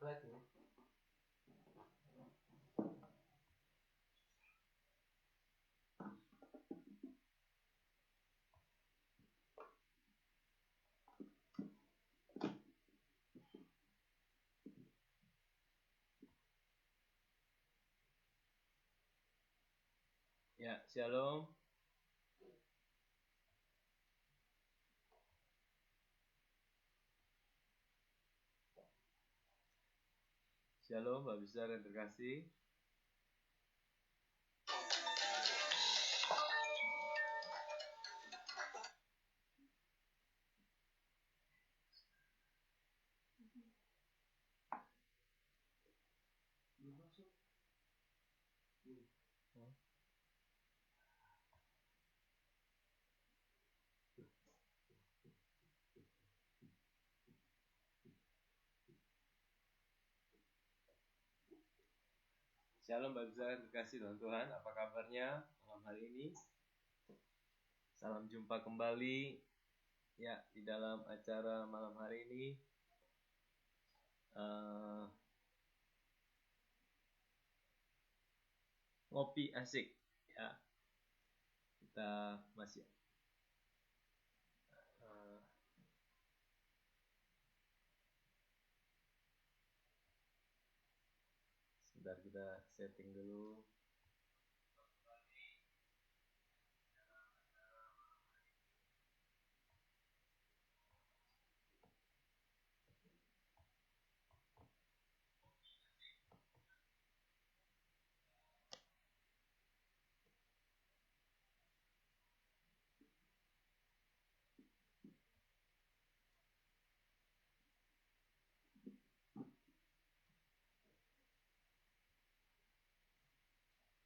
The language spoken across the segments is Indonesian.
Apa lagi? Ya, shalom. Shalom, Bapak besar yang terkasih. Shalom Bapak besar yang terkasih dalam Tuhan. Apa kabarnya malam hari ini? Salam jumpa kembali ya di dalam acara malam hari ini. Ngopi asik ya. Kita masih sebentar, kita setting dulu.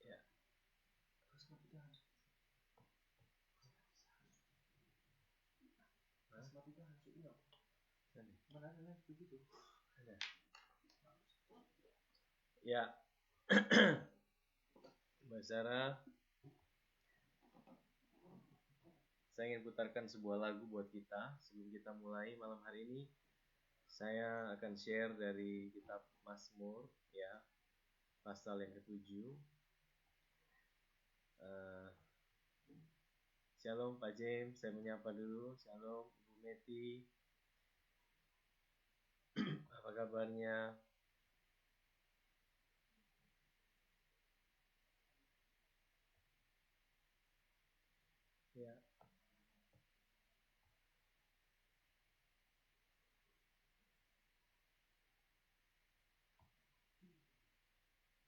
Ya. Ya. Mbak Sarah, saya ingin putarkan sebuah lagu buat kita sebelum kita mulai malam hari ini. Saya akan share dari kitab Mazmur ya, pasal yang ke-7. Shalom Pak James, saya menyapa dulu. Shalom Bu Meti. Apa kabarnya? Ya.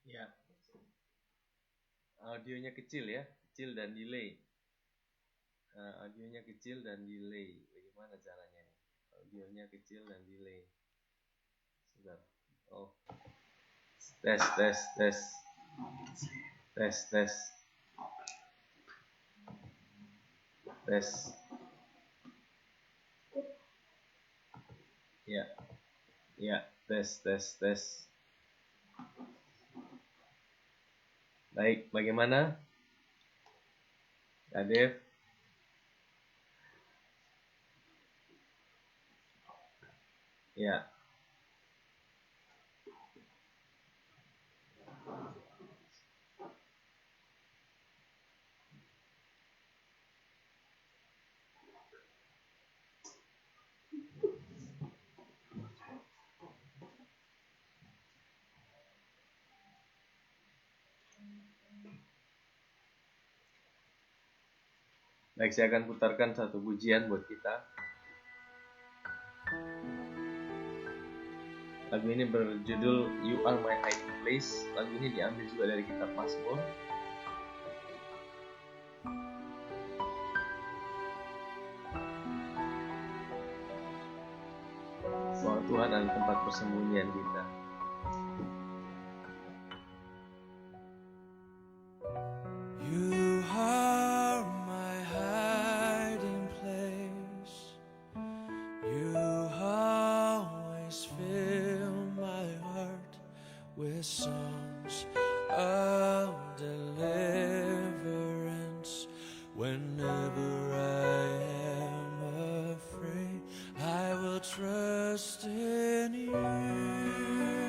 Ya. Audionya kecil ya, kecil dan delay. Audionya kecil dan delay. Bagaimana caranya? Audionya kecil dan delay. Sebentar. Oh. Tes. Ya, tes. Baik, bagaimana? Kadef? Ya. Baik, saya akan putarkan satu pujian buat kita. Lagu ini berjudul You Are My Hiding Place. Lagu ini diambil juga dari kitab Mazmur. Bahwa Tuhan adalah tempat persembunyian kita. You are my hiding place. You always fill my heart with songs of deliverance. Whenever I am afraid, I will trust in you.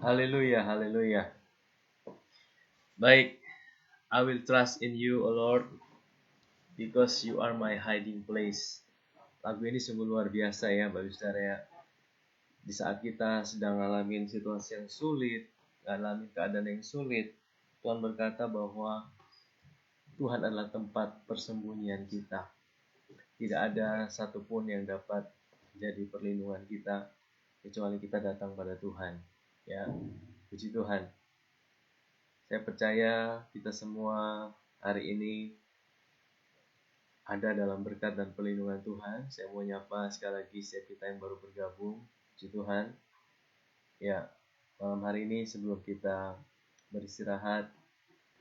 Haleluya, haleluya. Baik, I will trust in you, O Lord, because you are my hiding place. Lagu ini sungguh luar biasa ya, Bapak Saudara ya. Di saat kita sedang ngalamin situasi yang sulit, ngalamin keadaan yang sulit, Tuhan berkata bahwa Tuhan adalah tempat persembunyian kita. Tidak ada satupun yang dapat jadi perlindungan kita kecuali kita datang pada Tuhan. Ya, puji Tuhan. Saya percaya kita semua hari ini ada dalam berkat dan perlindungan Tuhan. Saya mau nyapa sekali lagi setiap kita yang baru bergabung. Puji Tuhan. Ya, malam hari ini sebelum kita beristirahat,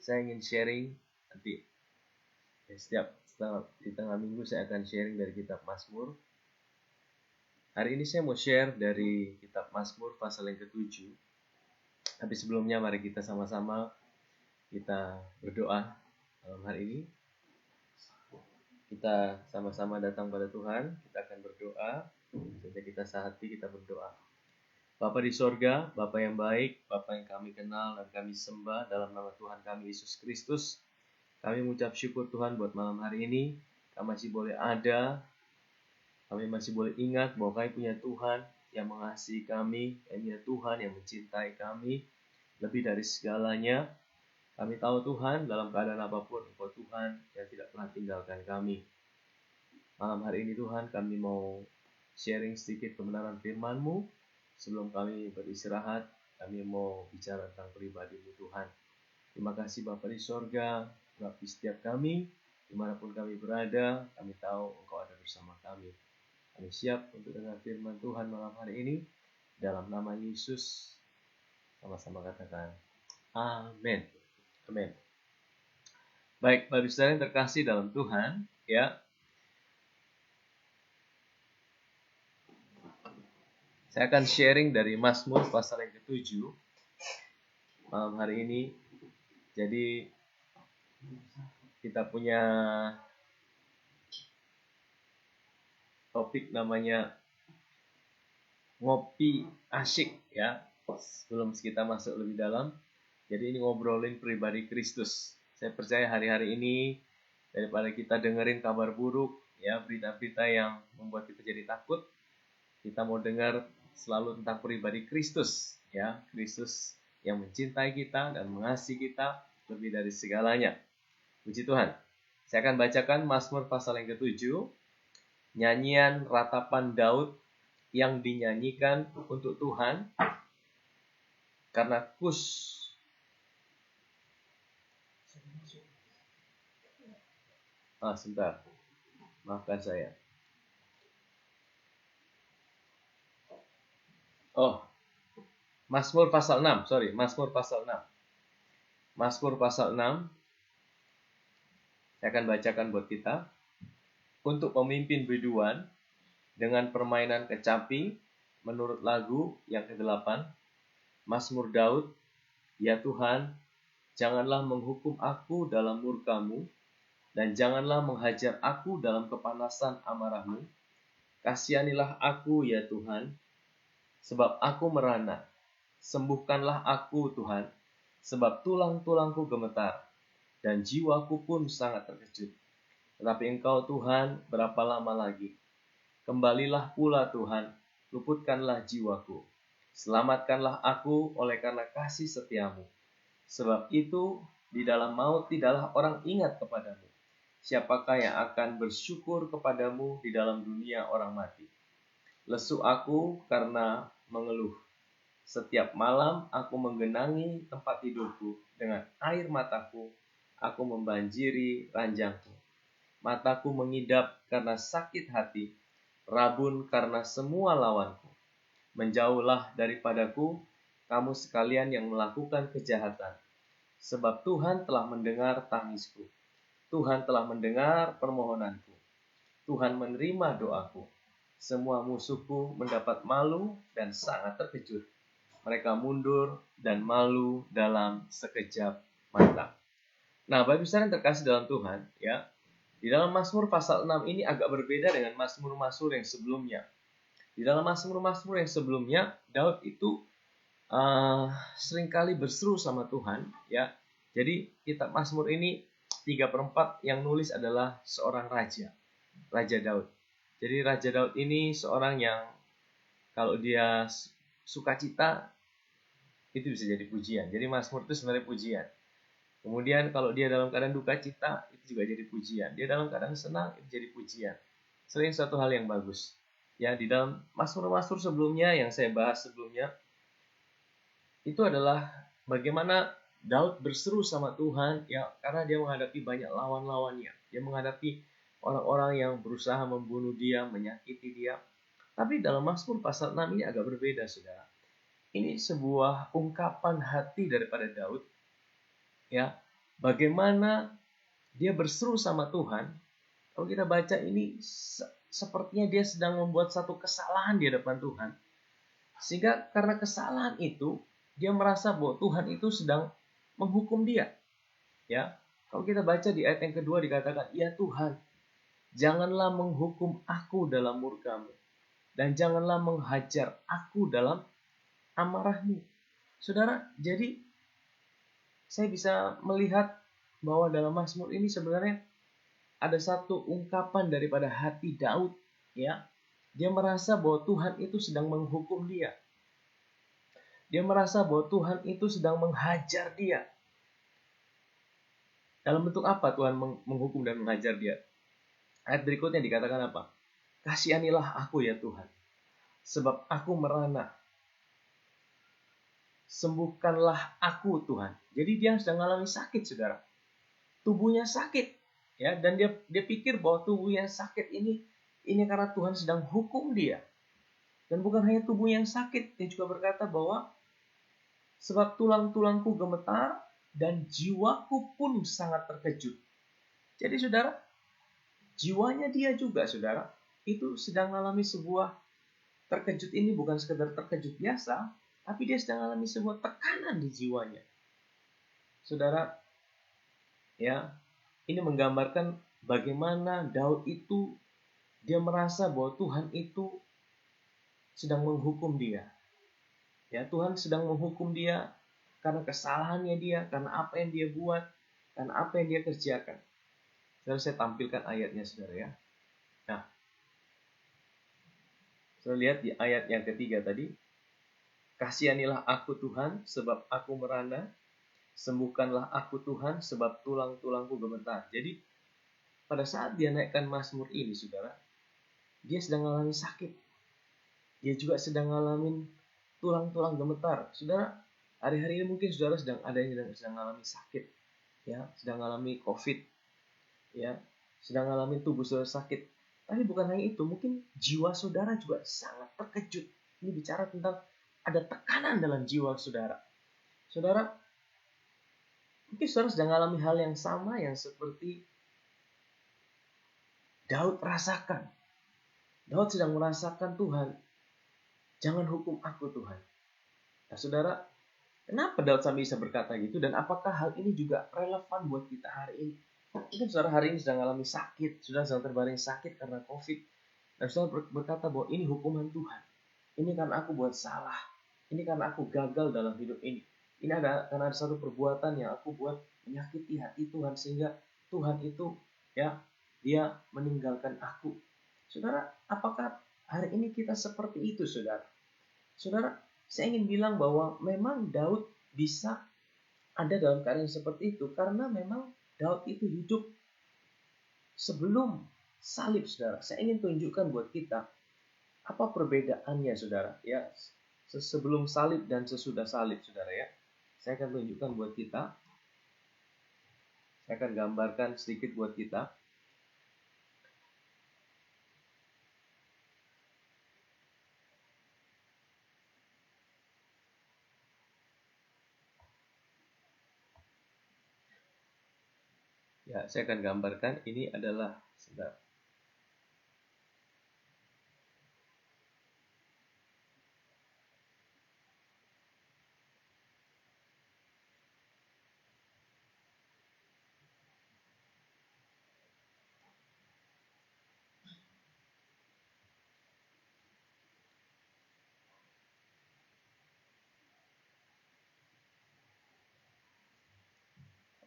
saya ingin sharing nanti. Di tengah minggu saya akan sharing dari kitab Mazmur. Hari ini saya mau share dari kitab Mazmur pasal yang ke-7. Tapi sebelumnya mari kita sama-sama kita berdoa malam hari ini. Kita sama-sama datang pada Tuhan, kita akan berdoa. Saja kita sehati, kita berdoa. Bapa di sorga, Bapa yang baik, Bapa yang kami kenal dan kami sembah dalam nama Tuhan kami Yesus Kristus. Kami mengucap syukur Tuhan buat malam hari ini. Kami masih boleh ada, kami masih boleh ingat bahwa kami punya Tuhan yang mengasihi kami, kami punya Tuhan yang mencintai kami lebih dari segalanya. Kami tahu Tuhan dalam keadaan apapun, Engkau Tuhan yang tidak pernah tinggalkan kami. Malam hari ini Tuhan kami mau sharing sedikit kebenaran firman-Mu. Sebelum kami beristirahat, kami mau bicara tentang pribadi-Mu Tuhan. Terima kasih Bapa di sorga, bagi setiap kami, dimanapun kami berada, kami tahu Engkau ada bersama kami. Kami siap untuk dengar firman Tuhan malam hari ini. Dalam nama Yesus, sama-sama katakan, Amin. Amin. Baik, Bapak Saudara yang terkasih dalam Tuhan, ya. Saya akan sharing dari Mazmur pasal yang ke-7 malam hari ini. Jadi kita punya topik namanya ngopi asyik ya. Sebelum kita masuk lebih dalam, jadi ini ngobrolin pribadi Kristus. Saya percaya hari-hari ini daripada kita dengerin kabar buruk, ya berita-berita yang membuat kita jadi takut, kita mau dengar selalu tentang pribadi Kristus, ya Kristus yang mencintai kita dan mengasihi kita lebih dari segalanya. Puji Tuhan. Saya akan bacakan Mazmur pasal yang ke-7, nyanyian ratapan Daud yang dinyanyikan untuk Tuhan karena sebentar. Maafkan saya. Mazmur pasal 6. Mazmur pasal 6. Mazmur pasal 6. Saya akan bacakan buat kita. Untuk pemimpin biduan dengan permainan kecapi menurut lagu yang ke-8. Mazmur Daud, ya Tuhan, janganlah menghukum aku dalam murka-Mu, dan janganlah menghajar aku dalam kepanasan amarah-Mu. Kasihanilah aku, ya Tuhan, sebab aku merana. Sembuhkanlah aku, Tuhan, sebab tulang-tulangku gemetar, dan jiwaku pun sangat terkejut. Tetapi Engkau, Tuhan, berapa lama lagi? Kembalilah pula, Tuhan, luputkanlah jiwaku. Selamatkanlah aku oleh karena kasih setiamu. Sebab itu, di dalam maut tidaklah orang ingat kepadamu. Siapakah yang akan bersyukur kepadamu di dalam dunia orang mati? Lesu aku karena mengeluh. Setiap malam aku menggenangi tempat tidurku. Dengan air mataku, aku membanjiri ranjangku. Mataku mengidap karena sakit hati, rabun karena semua lawanku. Menjauhlah daripadaku, kamu sekalian yang melakukan kejahatan. Sebab Tuhan telah mendengar tangisku. Tuhan telah mendengar permohonanku. Tuhan menerima doaku. Semua musuhku mendapat malu dan sangat terkejut. Mereka mundur dan malu dalam sekejap mata. Nah, Bapak Ibu yang terkasih dalam Tuhan, ya. Di dalam Mazmur pasal 6 ini agak berbeda dengan Mazmur-Mazmur yang sebelumnya. Di dalam Mazmur-Mazmur yang sebelumnya, Daud itu seringkali berseru sama Tuhan, ya. Jadi kitab Mazmur ini 3/4 yang nulis adalah seorang raja, Raja Daud. Jadi Raja Daud ini seorang yang kalau dia sukacita itu bisa jadi pujian. Jadi Mazmur itu sebenarnya pujian. Kemudian kalau dia dalam keadaan duka cita itu juga jadi pujian. Dia dalam keadaan senang itu jadi pujian. Sering suatu hal yang bagus. Ya, di dalam Mazmur-Mazmur sebelumnya yang saya bahas sebelumnya itu adalah bagaimana Daud berseru sama Tuhan ya karena dia menghadapi banyak lawan-lawannya. Dia menghadapi orang-orang yang berusaha membunuh dia, menyakiti dia. Tapi dalam Mazmur pasal 6 ini agak berbeda, Saudara. Ini sebuah ungkapan hati daripada Daud. Ya, bagaimana dia berseru sama Tuhan. Kalau kita baca ini sepertinya dia sedang membuat satu kesalahan di hadapan Tuhan. Sehingga karena kesalahan itu dia merasa bahwa Tuhan itu sedang menghukum dia. Ya, kalau kita baca di ayat yang kedua dikatakan, "Ya Tuhan, janganlah menghukum aku dalam murka-Mu dan janganlah menghajar aku dalam amarah-Mu." Saudara, jadi saya bisa melihat bahwa dalam Mazmur ini sebenarnya ada satu ungkapan daripada hati Daud, ya. Dia merasa bahwa Tuhan itu sedang menghukum dia. Dia merasa bahwa Tuhan itu sedang menghajar dia. Dalam bentuk apa Tuhan menghukum dan menghajar dia? Ayat berikutnya dikatakan apa? "Kasihanilah aku ya Tuhan, sebab aku merana. Sembuhkanlah aku Tuhan." Jadi dia sedang mengalami sakit, Saudara. Tubuhnya sakit, ya, dan dia pikir bahwa tubuhnya sakit ini karena Tuhan sedang hukum dia. Dan bukan hanya tubuh yang sakit, dia juga berkata bahwa sebab tulang-tulangku gemetar dan jiwaku pun sangat terkejut. Jadi Saudara, jiwanya dia juga, Saudara, itu sedang mengalami sebuah terkejut. Ini bukan sekedar terkejut biasa, tapi dia sedang mengalami sebuah tekanan di jiwanya. Saudara, ya, ini menggambarkan bagaimana Daud itu dia merasa bahwa Tuhan itu sedang menghukum dia. Ya, Tuhan sedang menghukum dia karena kesalahannya dia, karena apa yang dia buat, karena apa yang dia kerjakan. Saudara, saya tampilkan ayatnya, Saudara, ya. Nah, Saudara lihat di ayat yang ketiga tadi. "Kasihanilah aku Tuhan, sebab aku merana. Sembuhkanlah aku Tuhan, sebab tulang-tulangku gemetar." Jadi, pada saat dia naikkan Mazmur ini, Saudara, dia sedang mengalami sakit. Dia juga sedang mengalami tulang-tulang gemetar. Saudara, hari-hari ini mungkin Saudara sedang ada yang sedang mengalami sakit, ya, sedang mengalami COVID, ya, sedang mengalami tubuh Saudara sakit. Tapi bukan hanya itu, mungkin jiwa Saudara juga sangat terkejut. Ini bicara tentang ada tekanan dalam jiwa Saudara. Saudara, mungkin Saudara sedang mengalami hal yang sama yang seperti Daud rasakan. Daud sedang merasakan, "Tuhan, jangan hukum aku Tuhan." Nah, Saudara, kenapa Daud sampai bisa berkata gitu, dan apakah hal ini juga relevan buat kita hari ini? Mungkin Saudara hari ini sedang mengalami sakit, sudah sedang terbaring sakit karena COVID, dan Saudara berkata bahwa ini hukuman Tuhan. Ini karena aku buat salah. Ini karena aku gagal dalam hidup ini. Ini karena ada satu perbuatan yang aku buat menyakiti hati Tuhan sehingga Tuhan itu, ya, dia meninggalkan aku. Saudara, apakah hari ini kita seperti itu, Saudara? Saudara, saya ingin bilang bahwa memang Daud bisa ada dalam keadaan seperti itu karena memang Daud itu hidup sebelum salib, Saudara. Saya ingin tunjukkan buat kita apa perbedaannya, Saudara, ya, sebelum salib dan sesudah salib, Saudara, ya. Saya akan tunjukkan buat kita. Saya akan gambarkan sedikit buat kita. Ya, saya akan gambarkan ini adalah, Saudara,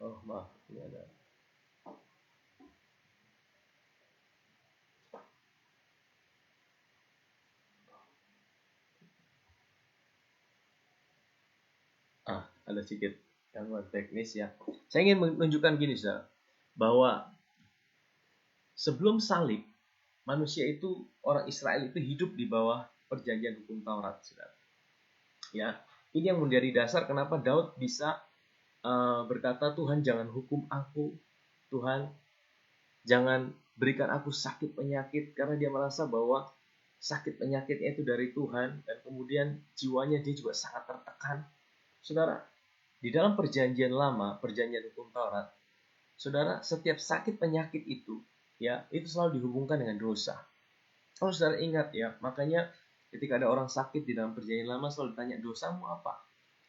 Oh maaf, ini ada. Ada sedikit gangguan teknis ya. Saya ingin menunjukkan gini, saudara, bahwa sebelum salib, manusia itu, orang Israel itu hidup di bawah perjanjian hukum Taurat, saudara. Ya, ini yang menjadi dasar kenapa Daud bisa berkata, Tuhan jangan hukum aku, Tuhan jangan berikan aku sakit penyakit, karena dia merasa bahwa sakit penyakitnya itu dari Tuhan, dan kemudian jiwanya dia juga sangat tertekan. Saudara, di dalam perjanjian lama, perjanjian hukum Taurat, saudara, setiap sakit penyakit itu, ya, itu selalu dihubungkan dengan dosa. Kalau saudara ingat ya, makanya ketika ada orang sakit di dalam perjanjian lama selalu ditanya, dosamu apa?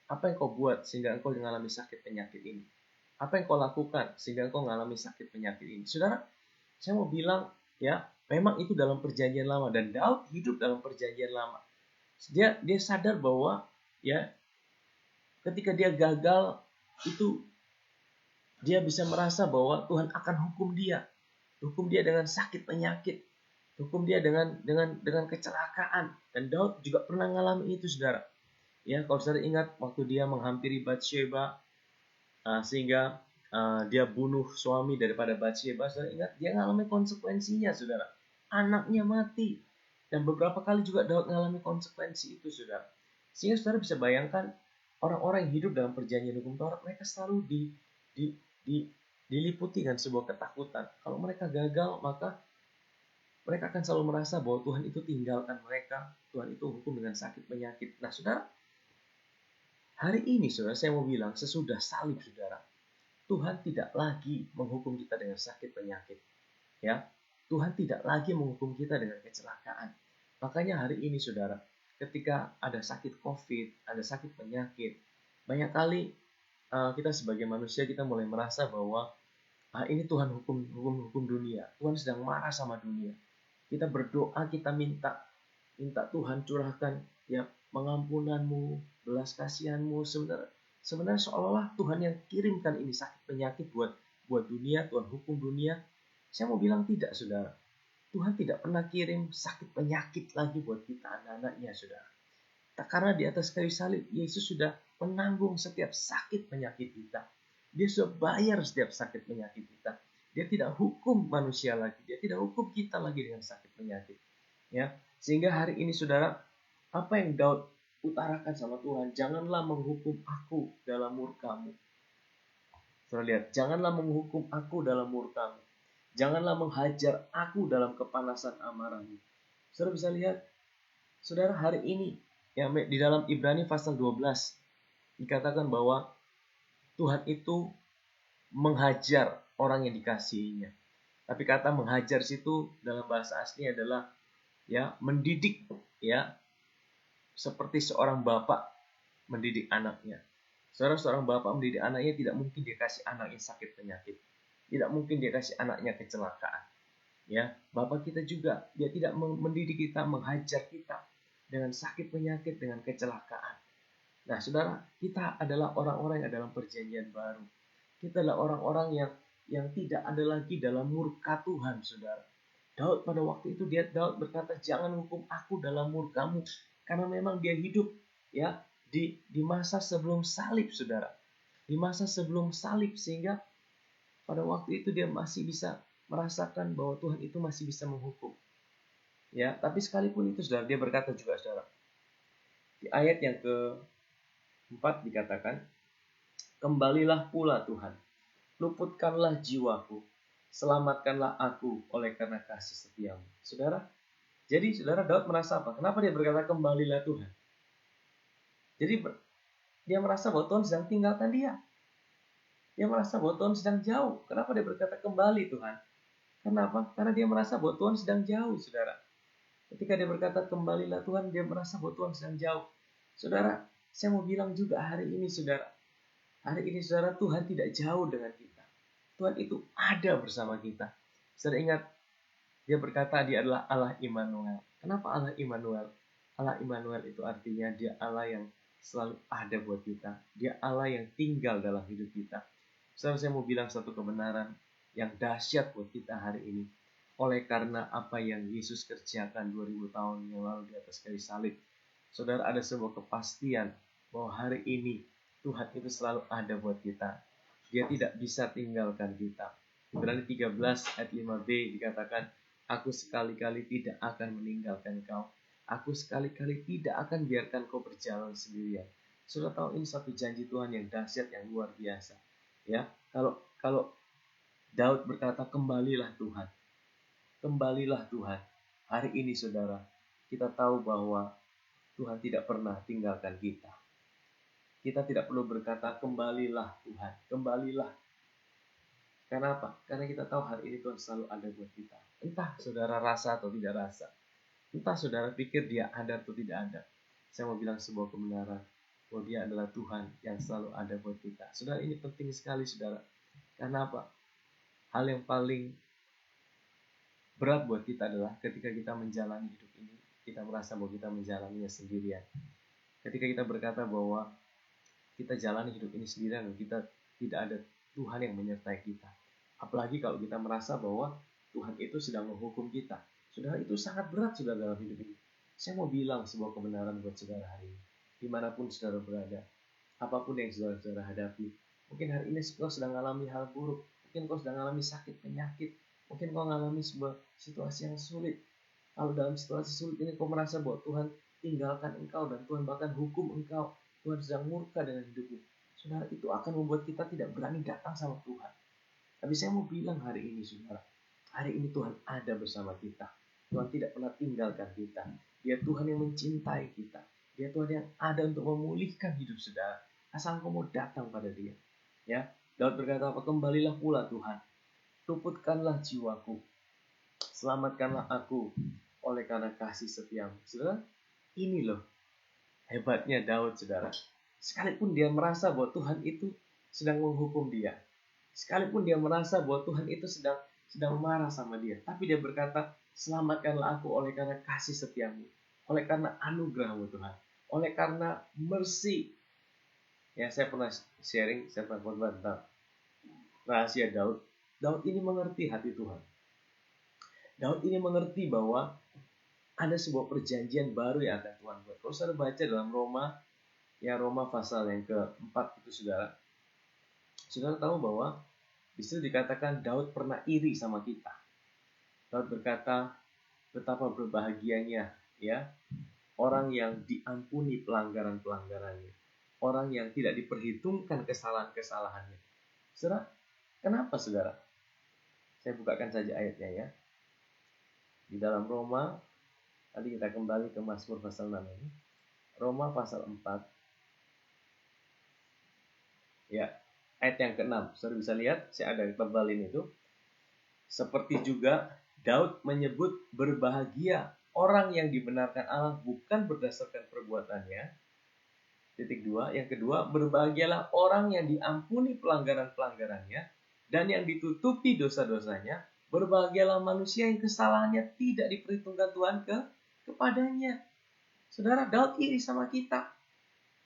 Apa yang kau buat sehingga engkau mengalami sakit penyakit ini? Apa yang kau lakukan sehingga engkau mengalami sakit penyakit ini? Saudara, saya mau bilang ya, memang itu dalam perjanjian lama, dan Daud hidup dalam perjanjian lama. Dia sadar bahwa ya, ketika dia gagal itu dia bisa merasa bahwa Tuhan akan hukum dia dengan sakit penyakit, hukum dia dengan kecelakaan. Dan Daud juga pernah mengalami itu, saudara. Ya, kalau saudara ingat waktu dia menghampiri Batsheba, sehingga dia bunuh suami daripada Batsheba, saudara ingat dia mengalami konsekuensinya, saudara. Anaknya mati. Dan beberapa kali juga Daud mengalami konsekuensi itu, saudara. Sehingga saudara bisa bayangkan orang-orang yang hidup dalam perjanjian hukum Taurat, mereka selalu diliputi dengan sebuah ketakutan. Kalau mereka gagal, maka mereka akan selalu merasa bahwa Tuhan itu tinggalkan mereka, Tuhan itu hukum dengan sakit penyakit. Nah, saudara, hari ini, saudara, saya mau bilang, sesudah salib, saudara, Tuhan tidak lagi menghukum kita dengan sakit penyakit. Ya, Tuhan tidak lagi menghukum kita dengan kecelakaan. Makanya hari ini, saudara, ketika ada sakit COVID, ada sakit penyakit, banyak kali kita sebagai manusia kita mulai merasa bahwa ini Tuhan hukum dunia. Tuhan sedang marah sama dunia. Kita berdoa, kita minta Tuhan curahkan ya pengampunanmu, belas kasihanmu. Sebenarnya seolah-olah Tuhan yang kirimkan ini sakit penyakit buat dunia, Tuhan hukum dunia. Saya mau bilang tidak, saudara. Tuhan tidak pernah kirim sakit penyakit lagi buat kita, anak-anaknya, saudara. Karena di atas kayu salib, Yesus sudah menanggung setiap sakit penyakit kita. Dia sudah bayar setiap sakit penyakit kita. Dia tidak hukum manusia lagi. Dia tidak hukum kita lagi dengan sakit penyakit. Ya, sehingga hari ini, saudara, apa yang Daud utarakan sama Tuhan, janganlah menghukum aku dalam murkamu. Saudara lihat, janganlah menghukum aku dalam murkamu. Janganlah menghajar aku dalam kepanasan amarahmu. Saudara bisa lihat, saudara, hari ini ya, di dalam Ibrani pasal 12 dikatakan bahwa Tuhan itu menghajar orang yang dikasihinya. Tapi kata menghajar situ dalam bahasa asli adalah ya mendidik, ya seperti seorang bapak mendidik anaknya. Seorang bapak mendidik anaknya, tidak mungkin dia kasih anaknya sakit penyakit. Tidak mungkin dia kasih anaknya kecelakaan. Ya, bapak kita juga dia tidak mendidik kita, menghajar kita dengan sakit penyakit, dengan kecelakaan. Nah, saudara, kita adalah orang-orang yang dalam perjanjian baru. Kita adalah orang-orang yang tidak ada lagi dalam murka Tuhan, saudara. Daud pada waktu itu Daud berkata, jangan hukum aku dalam murkamu, karena memang dia hidup ya di masa sebelum salib, saudara. Di masa sebelum salib, sehingga pada waktu itu dia masih bisa merasakan bahwa Tuhan itu masih bisa menghukum. Ya, tapi sekalipun itu, saudara, dia berkata juga, saudara, di ayat yang ke-4 dikatakan, kembalilah pula Tuhan, luputkanlah jiwaku, selamatkanlah aku oleh karena kasih setiamu. Saudara, jadi saudara, Daud merasa apa? Kenapa dia berkata kembalilah Tuhan? Jadi dia merasa bahwa Tuhan sedang tinggalkan dia. Dia merasa bahwa Tuhan sedang jauh. Kenapa dia berkata kembali Tuhan? Kenapa? Karena dia merasa bahwa Tuhan sedang jauh, saudara. Ketika dia berkata kembalilah Tuhan, dia merasa bahwa Tuhan sedang jauh. Saudara, saya mau bilang juga hari ini, saudara. Hari ini, saudara, Tuhan tidak jauh dengan kita. Tuhan itu ada bersama kita. Saudara ingat, dia berkata dia adalah Allah Immanuel. Kenapa Allah Immanuel? Allah Immanuel itu artinya dia Allah yang selalu ada buat kita. Dia Allah yang tinggal dalam hidup kita. Saudara, saya mau bilang satu kebenaran yang dahsyat buat kita hari ini. Oleh karena apa yang Yesus kerjakan 2000 tahun yang lalu di atas kayu salib, saudara, ada sebuah kepastian bahwa hari ini Tuhan itu selalu ada buat kita. Dia tidak bisa tinggalkan kita. Ibrani 13 ayat 5b dikatakan, aku sekali-kali tidak akan meninggalkan kau. Aku sekali-kali tidak akan biarkan kau berjalan sendirian. Sudah tahu, ini satu janji Tuhan yang dahsyat, yang luar biasa. Ya, kalau Daud berkata, kembalilah Tuhan. Kembalilah Tuhan. Hari ini saudara, kita tahu bahwa Tuhan tidak pernah tinggalkan kita. Kita tidak perlu berkata, kembalilah Tuhan, kembalilah. Kenapa? Karena kita tahu hari ini Tuhan selalu ada buat kita. Entah saudara rasa atau tidak rasa. Entah saudara pikir dia ada atau tidak ada. Saya mau bilang sebuah kebenaran, bahwa dia adalah Tuhan yang selalu ada buat kita. Saudara, ini penting sekali saudara. Karena apa? Hal yang paling berat buat kita adalah ketika kita menjalani hidup ini, kita merasa bahwa kita menjalaninya sendirian. Ketika kita berkata bahwa kita jalani hidup ini sendirian dan kita tidak ada Tuhan yang menyertai kita. Apalagi kalau kita merasa bahwa Tuhan itu sedang menghukum kita. Saudara, itu sangat berat saudara dalam hidup ini. Saya mau bilang sebuah kebenaran buat saudara hari ini. Dimanapun saudara berada, apapun yang saudara hadapi. Mungkin hari ini saudara sedang mengalami hal buruk. Mungkin kau sedang mengalami sakit, penyakit. Mungkin kau mengalami sebuah situasi yang sulit. Kalau dalam situasi sulit ini kau merasa bahwa Tuhan tinggalkan engkau dan Tuhan bahkan hukum engkau. Tuhan sedang murka dengan hidupmu. Saudara, itu akan membuat kita tidak berani datang sama Tuhan. Tapi saya mau bilang hari ini saudara, hari ini Tuhan ada bersama kita. Tuhan tidak pernah tinggalkan kita. Dia Tuhan yang mencintai kita. Dia Tuhan yang ada untuk memulihkan hidup saudara. Asal kau mau datang pada Dia. Ya, Daud berkata apa? Kembalilah pula Tuhan. Luputkanlah jiwaku, selamatkanlah aku oleh karena kasih setiamu. Saudara, ini loh hebatnya Daud saudara. Sekalipun dia merasa bahwa Tuhan itu sedang menghukum dia, sekalipun dia merasa bahwa Tuhan itu sedang marah sama dia, tapi dia berkata, selamatkanlah aku oleh karena kasih setiamu, oleh karena anugerahmu Tuhan, oleh karena mercy. Ya, saya pernah sharing, saya pernah khotbah tentang rahasia Daud. Daud ini mengerti hati Tuhan. Daud ini mengerti bahwa ada sebuah perjanjian baru yang akan Tuhan buat. Kalau saudara baca dalam Roma, ya Roma pasal yang keempat itu saudara. Saudara tahu bahwa di situ dikatakan Daud pernah iri sama kita. Daud berkata, betapa berbahagianya ya orang yang diampuni pelanggaran-pelanggarannya. Orang yang tidak diperhitungkan kesalahan-kesalahannya. Saudara, kenapa saudara? Saya bukakan saja ayatnya ya. Di dalam Roma, tadi kita kembali ke Mazmur pasal 6 ini. Roma pasal 4. Ya, ayat yang ke-6. Saudara bisa lihat, saya ada tebalin itu. Seperti juga Daud menyebut berbahagia orang yang dibenarkan Allah bukan berdasarkan perbuatannya. Titik 2. Yang kedua, berbahagialah orang yang diampuni pelanggaran-pelanggarannya dan yang ditutupi dosa-dosanya. Berbahagialah manusia yang kesalahannya tidak diperhitungkan Tuhan kepadanya. Saudara, Daud iri sama kita.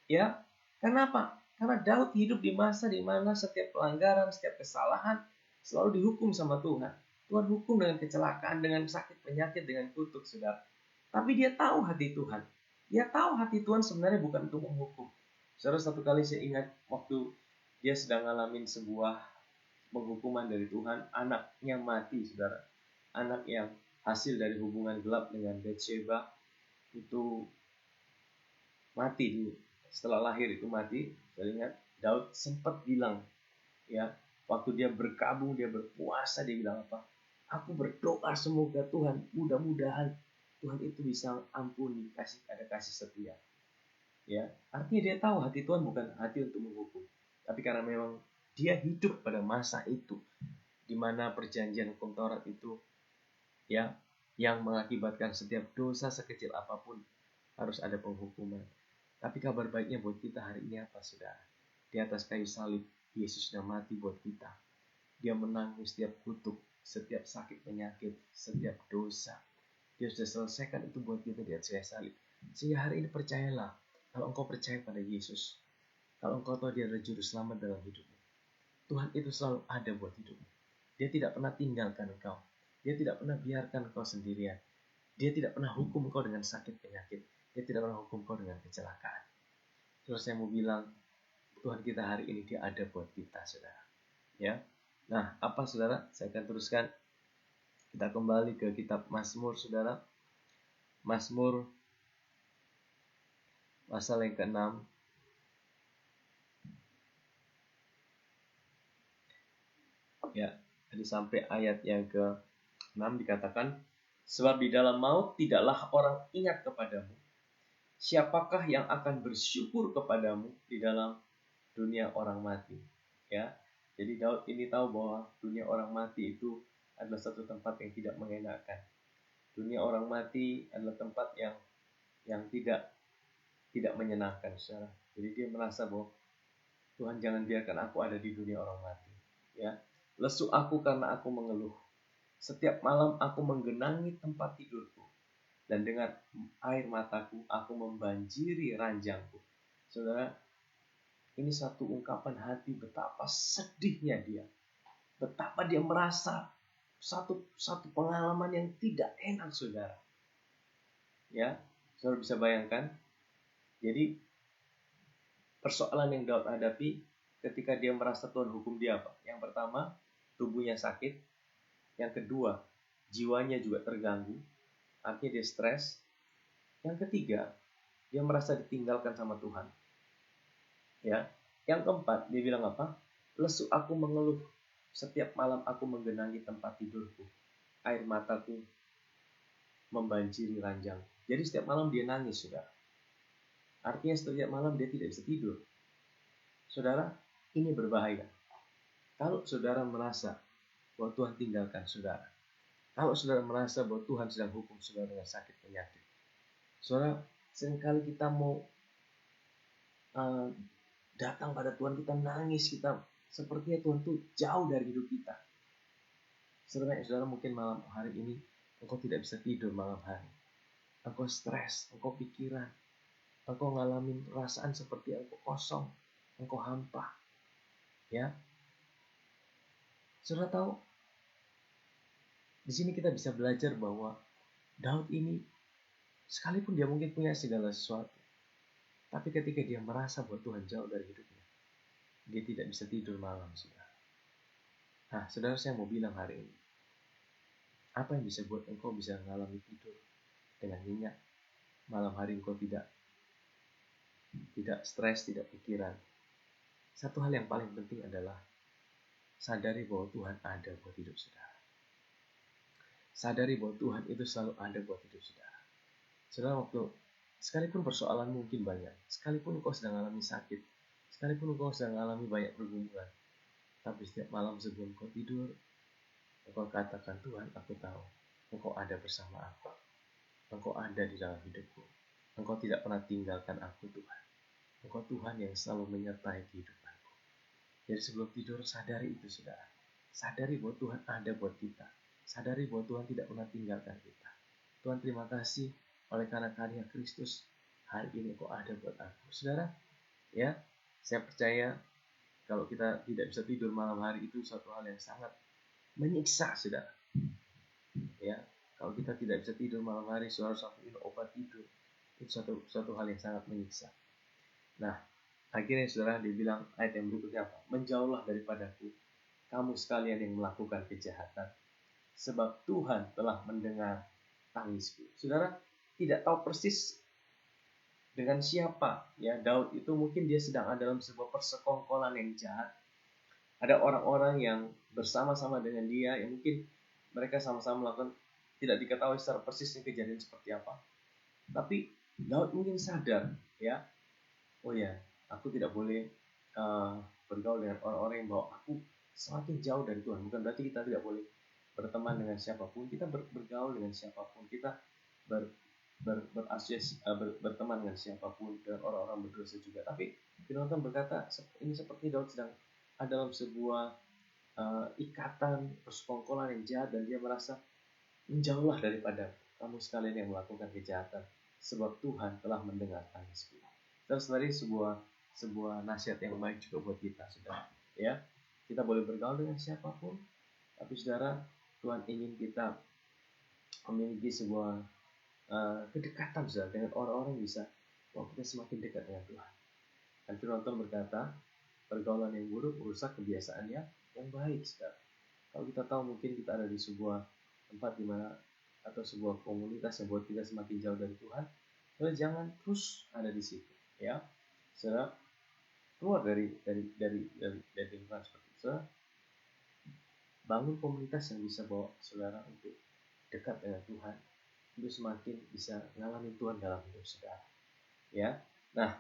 Ya, kenapa? Karena Daud hidup di masa di mana setiap pelanggaran, setiap kesalahan selalu dihukum sama Tuhan. Tuhan hukum dengan kecelakaan, dengan sakit, penyakit, dengan kutuk, saudara. Tapi dia tahu hati Tuhan. Dia tahu hati Tuhan sebenarnya bukan untuk menghukum. Saudara, satu kali saya ingat waktu dia sedang ngalamin sebuah penghukuman dari Tuhan, anaknya mati, saudara. Anak yang hasil dari hubungan gelap dengan Bathsheba itu mati. Setelah lahir itu mati. Saya ingat Daud sempat bilang, ya, waktu dia berkabung, dia berpuasa, dia bilang apa? Aku berdoa semoga Tuhan, mudah-mudahan Tuhan itu bisa ampuni, ada kasih setia. Ya, artinya dia tahu hati Tuhan bukan hati untuk menghukum, tapi karena memang dia hidup pada masa itu, di mana perjanjian hukum Taurat itu, ya, yang mengakibatkan setiap dosa sekecil apapun harus ada penghukuman. Tapi kabar baiknya buat kita hari ini apa, saudara? Di atas kayu salib, Yesus sudah mati buat kita. Dia menanggung setiap kutuk, setiap sakit penyakit, setiap dosa. Dia sudah selesaikan itu buat kita di atas kayu salib. Sehingga hari ini percayalah, kalau engkau percaya pada Yesus, kalau engkau tahu dia adalah juru selamat dalam hidupmu, Tuhan itu selalu ada buat hidupmu. Dia tidak pernah tinggalkan engkau. Dia tidak pernah biarkan engkau sendirian. Dia tidak pernah hukum engkau dengan sakit penyakit. Dia tidak pernah hukum engkau dengan kecelakaan. Terus saya mau bilang, Tuhan kita hari ini dia ada buat kita, saudara. Ya. Nah, apa saudara? Saya akan teruskan. Kita kembali ke kitab Mazmur, saudara. Mazmur pasal yang ke-6. Ya, tadi sampai ayat yang ke-6 dikatakan, sebab di dalam maut tidaklah orang ingat kepadamu. Siapakah yang akan bersyukur kepadamu di dalam dunia orang mati? Ya, jadi Daud ini tahu bahwa dunia orang mati itu adalah satu tempat yang tidak mengenakan. Dunia orang mati adalah tempat yang tidak menyenangkan, saudara. Jadi dia merasa bahwa Tuhan jangan biarkan aku ada di dunia orang mati. Ya, lesu aku karena aku mengeluh. Setiap malam aku menggenangi tempat tidurku, dan dengan air mataku aku membanjiri ranjangku. Saudara, ini satu ungkapan hati betapa sedihnya dia. Betapa dia merasa satu pengalaman yang tidak enak, saudara. Ya, saudara bisa bayangkan. Jadi persoalan yang Daud hadapi ketika dia merasa Tuhan hukum dia apa? Yang pertama, tubuhnya sakit. Yang kedua, jiwanya juga terganggu. Artinya dia stres. Yang ketiga, dia merasa ditinggalkan sama Tuhan. Ya. Yang keempat, dia bilang apa? Lesu aku mengeluh. Setiap malam aku menggenangi tempat tidurku. Air mataku membanjiri ranjang. Jadi setiap malam dia nangis, saudara. Artinya setiap malam dia tidak bisa tidur. Saudara, ini berbahaya. Kalau saudara merasa bahwa Tuhan tinggalkan saudara, kalau saudara merasa bahwa Tuhan sedang hukum saudara dengan sakit penyakit, saudara, seringkali kita mau datang pada Tuhan, kita nangis, kita sepertinya Tuhan tuh jauh dari hidup kita. Saudara mungkin malam hari ini engkau tidak bisa tidur malam hari. Engkau stres, engkau pikiran, engkau ngalamin perasaan seperti engkau kosong, engkau hampa. Ya. Saudara tahu, di sini kita bisa belajar bahwa Daud ini sekalipun dia mungkin punya segala sesuatu, tapi ketika dia merasa bahwa Tuhan jauh dari hidupnya, dia tidak bisa tidur malam, saudara. Nah, saudara, saya mau bilang hari ini, apa yang bisa buat engkau bisa mengalami tidur dengan nyenyak malam hari? Engkau tidak stres, tidak pikiran. Satu hal yang paling penting adalah sadari bahwa Tuhan ada buat hidup saudara. Sadari bahwa Tuhan itu selalu ada buat hidup saudara. Saudara, waktu sekalipun persoalan mungkin banyak, sekalipun engkau sedang mengalami sakit, sekalipun engkau sedang mengalami banyak pergumulan, tapi setiap malam sebelum engkau tidur, engkau katakan, Tuhan, aku tahu engkau ada bersama aku. Engkau ada di dalam hidupku. Engkau tidak pernah tinggalkan aku, Tuhan. Engkau Tuhan yang selalu menyertai kehidupanku. Jadi sebelum tidur, sadari itu, saudara. Sadari bahwa Tuhan ada buat kita. Sadari bahwa Tuhan tidak pernah tinggalkan kita. Tuhan, terima kasih oleh karena karya Kristus. Hari ini Engkau ada buat aku. Saudara, ya, saya percaya kalau kita tidak bisa tidur malam hari itu suatu hal yang sangat menyiksa, saudara. Ya, kalau kita tidak bisa tidur malam hari, saudara harus minum obat tidur. Itu suatu hal yang sangat menyiksa. Nah, akhirnya saudara dibilang ayat yang berikutnya apa? Menjauhlah daripadaku, kamu sekalian yang melakukan kejahatan, sebab Tuhan telah mendengar tangisku. Saudara tidak tahu persis dengan siapa. Ya, Daud itu mungkin dia sedang ada dalam sebuah persekongkolan yang jahat. Ada orang-orang yang bersama-sama dengan dia, yang mungkin mereka sama-sama melakukan, tidak diketahui secara persisnya kejadian seperti apa. Tapi Daud mungkin sadar, ya, oh ya, aku tidak boleh bergaul dengan orang-orang yang bawa aku semakin jauh dari Tuhan. Bukan berarti kita tidak boleh berteman dengan siapapun, kita bergaul dengan siapapun, kita berteman dengan siapapun, dengan orang-orang berdosa juga. Tapi firman Tuhan berkata, ini seperti Daud sedang ada dalam sebuah ikatan persekongkolan yang jahat, dan dia merasa menjauhlah daripada kamu sekalian yang melakukan kejahatan, sebab Tuhan telah mendengar tangisku. Dan sebenarnya sebuah nasihat yang baik juga buat kita, saudara. Ya, Kita boleh bergaul dengan siapapun, tapi saudara, Tuhan ingin kita memiliki sebuah kedekatan saudara dengan orang-orang yang bisa kita semakin dekat dengan Tuhan. Dan firman Tuhan berkata, pergaulan yang buruk merusak kebiasaan yang baik saudara. Kalau kita tahu mungkin kita ada di sebuah tempat di mana atau sebuah komunitas yang buat kita semakin jauh dari Tuhan, saudara jangan terus ada di situ, ya. Saudara keluar dari lingkungan seperti itu. Saudara bangun komunitas yang bisa bawa saudara untuk dekat dengan Tuhan, untuk semakin bisa ngalamin Tuhan dalam hidup saudara. Ya. Nah,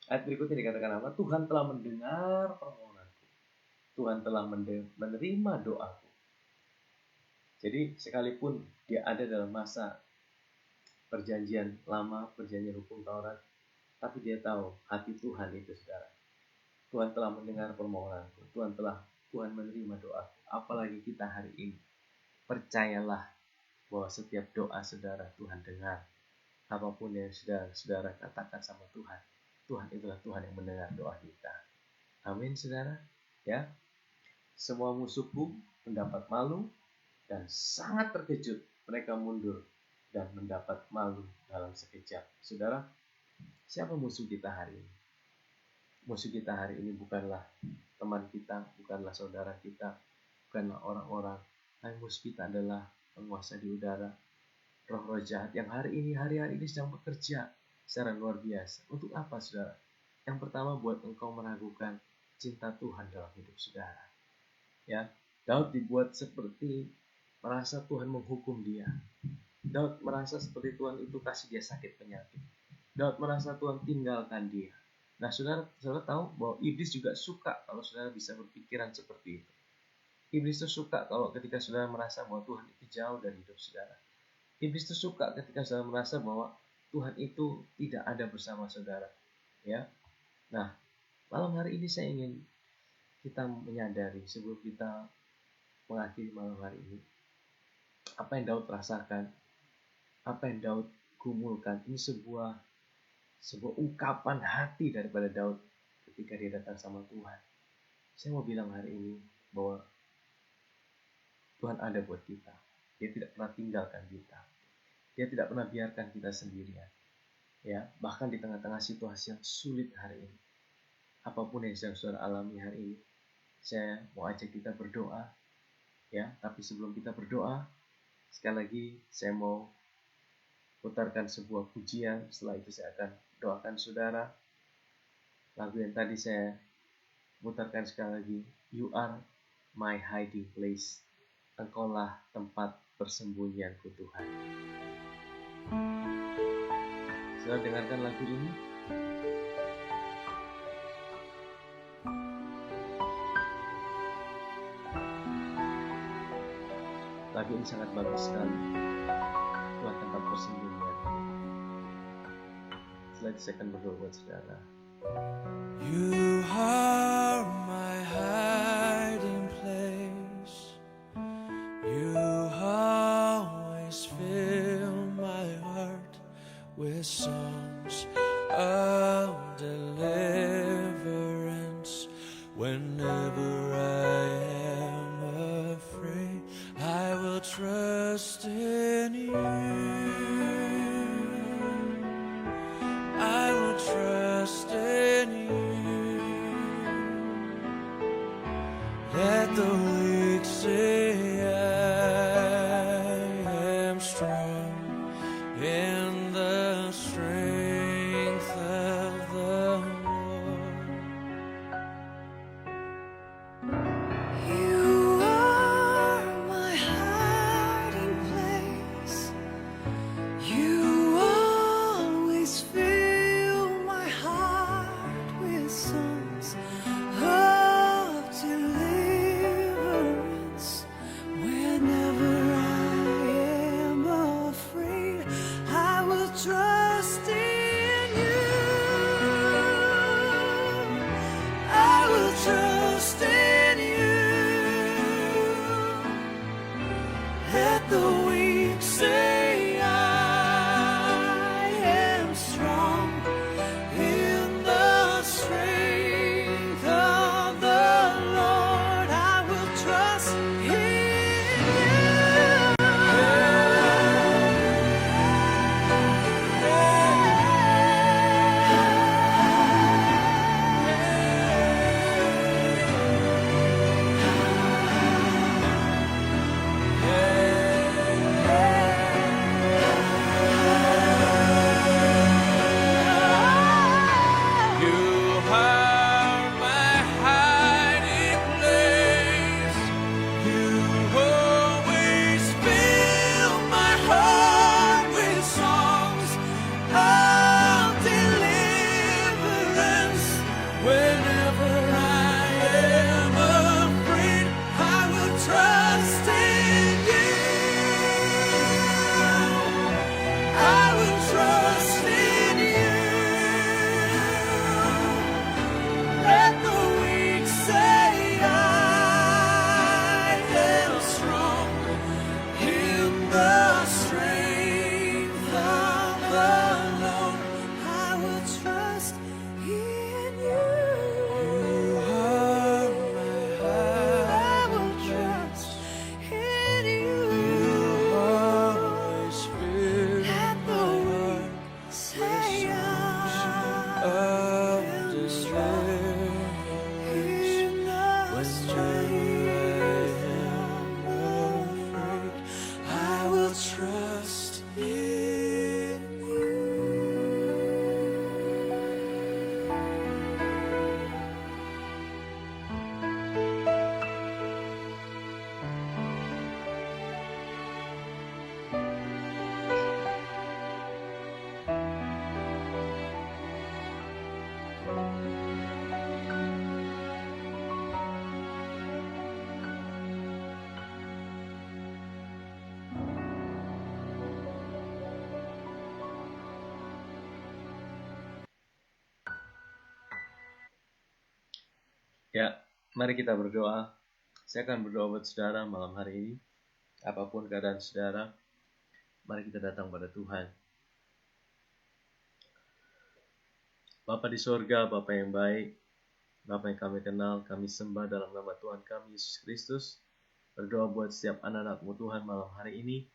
ayat berikutnya dikatakan apa? Tuhan telah mendengar permohonanku. Tuhan telah menerima doaku. Jadi sekalipun dia ada dalam masa perjanjian lama, perjanjian hukum Taurat, tapi dia tahu hati Tuhan itu saudara. Tuhan telah mendengar permohonanku. Tuhan menerima doaku. Apalagi kita hari ini. Percayalah bahwa setiap doa saudara Tuhan dengar. Apapun yang saudara katakan sama Tuhan, Tuhan itulah Tuhan yang mendengar doa kita. Amin saudara. Ya, semua musuhku mendapat malu dan sangat terkejut. Mereka mundur dan mendapat malu dalam sekejap. Saudara, siapa musuh kita hari ini? Musuh kita hari ini bukanlah teman kita, bukanlah saudara kita, bukanlah orang-orang. Tapi musuh kita adalah penguasa di udara, roh-roh jahat yang hari ini sedang bekerja secara luar biasa. Untuk apa saudara? Yang pertama, buat engkau meragukan cinta Tuhan dalam hidup saudara. Ya, Daud dibuat seperti merasa Tuhan menghukum dia. Daud merasa seperti Tuhan itu kasih dia sakit penyakit. Daud merasa Tuhan tinggalkan dia. Nah, saudara tahu bahwa iblis juga suka kalau saudara bisa berpikiran seperti itu. Iblis itu suka kalau ketika saudara merasa bahwa Tuhan itu jauh dari hidup saudara. Iblis itu suka ketika saudara merasa bahwa Tuhan itu tidak ada bersama saudara. Ya. Nah, malam hari ini saya ingin kita menyadari sebelum kita mengakhiri malam hari ini, apa yang Daud rasakan, apa yang Daud gumulkan, ini sebuah ungkapan hati daripada Daud ketika dia datang sama Tuhan. Saya mau bilang hari ini bahwa Tuhan ada buat kita. Dia tidak pernah tinggalkan kita. Dia tidak pernah biarkan kita sendirian. Ya, bahkan di tengah-tengah situasi yang sulit hari ini, apapun yang sedang saudara alami hari ini, saya mau ajak kita berdoa. Ya, tapi sebelum kita berdoa, sekali lagi saya mau putarkan sebuah pujian. Setelah itu saya akan doakan saudara. Lagu yang tadi saya putarkan sekali lagi, You Are My Hiding Place. Engkaulah tempat persembunyianku Tuhan. Saudara dengarkan lagu ini. Lagu ini sangat bagus sekali. Tuhan tempat persembunyian. Setelah itu saya akan berdoa buat saudara. You are my hiding place. You always fill my heart with songs of deliverance. Whenever I am afraid, I will trust in you. I will trust in you. Ya, mari kita berdoa. Saya akan berdoa buat saudara malam hari ini. Apapun keadaan saudara, mari kita datang pada Tuhan. Bapa di sorga, Bapa yang baik, Bapa yang kami kenal, kami sembah dalam nama Tuhan kami Yesus Kristus. Berdoa buat setiap anak-anak-Mu Tuhan malam hari ini.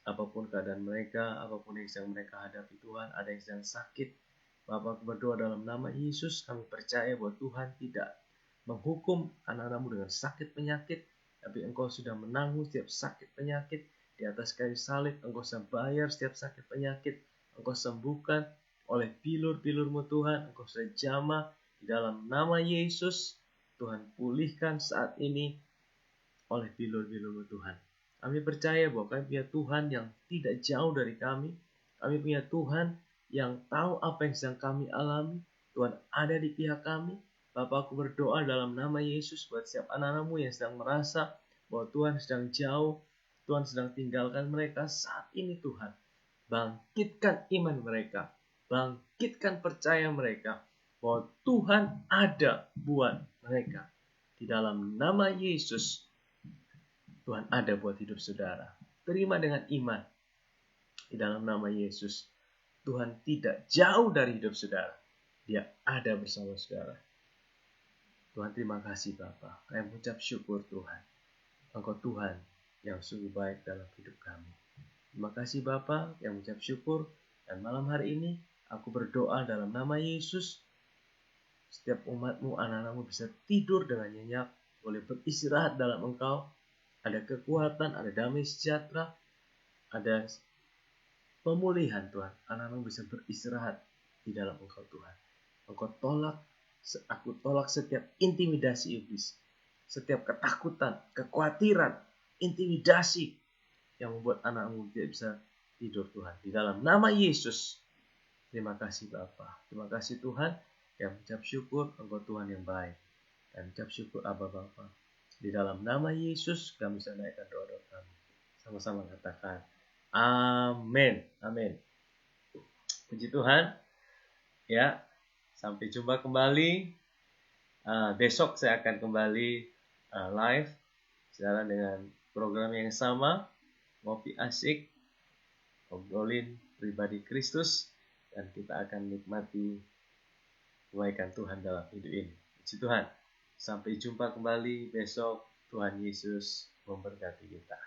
Apapun keadaan mereka, apapun yang sedang mereka hadapi Tuhan, ada yang sedang sakit. Bapa, aku berdoa dalam nama Yesus, kami percaya bahwa Tuhan tidak menghukum anak-anak-Mu dengan sakit penyakit, tapi Engkau sudah menanggung setiap sakit penyakit di atas kayu salib. Engkau sudah bayar setiap sakit penyakit, Engkau sembuhkan oleh bilur-bilur-Mu Tuhan. Engkau sudah jamah di dalam nama Yesus. Tuhan pulihkan saat ini oleh bilur-bilur-Mu Tuhan. Kami percaya bahwa kami punya Tuhan yang tidak jauh dari kami. Kami punya Tuhan yang tahu apa yang sedang kami alami. Tuhan ada di pihak kami. Bapa, aku berdoa dalam nama Yesus buat setiap anak-anak-Mu yang sedang merasa bahwa Tuhan sedang jauh, Tuhan sedang tinggalkan mereka saat ini. Tuhan, bangkitkan iman mereka, bangkitkan percaya mereka bahwa Tuhan ada buat mereka. Di dalam nama Yesus, Tuhan ada buat hidup saudara. Terima dengan iman. Di dalam nama Yesus, Tuhan tidak jauh dari hidup saudara. Dia ada bersama saudara. Tuhan, terima kasih Bapa. Kami mengucap syukur Tuhan. Engkau Tuhan yang sungguh baik dalam hidup kami. Terima kasih Bapa yang mengucap syukur. Dan malam hari ini aku berdoa dalam nama Yesus. Setiap umat-Mu, anak-anak-Mu bisa tidur dengan nyenyak. Boleh beristirahat dalam Engkau. Ada kekuatan, ada damai sejahtera, ada pemulihan Tuhan. Anak-anak bisa beristirahat di dalam Engkau Tuhan. Aku tolak setiap intimidasi iblis, setiap ketakutan, kekhawatiran, intimidasi yang membuat anak-anak tidak bisa tidur Tuhan. Di dalam nama Yesus, terima kasih Bapa. Terima kasih Tuhan yang mengucap syukur Engkau Tuhan yang baik. Dan mengucap syukur Abba Bapa. Di dalam nama Yesus kami bisa naikkan doa-doa kami. Sama-sama katakan amin. Amin. Puji Tuhan. Ya, sampai jumpa kembali. Besok saya akan kembali live secara dengan program yang sama. Ngopi asik, ngobrolin pribadi Kristus, dan kita akan nikmati kebaikan Tuhan dalam hidup ini. Puji Tuhan. Sampai jumpa kembali besok. Tuhan Yesus memberkati kita.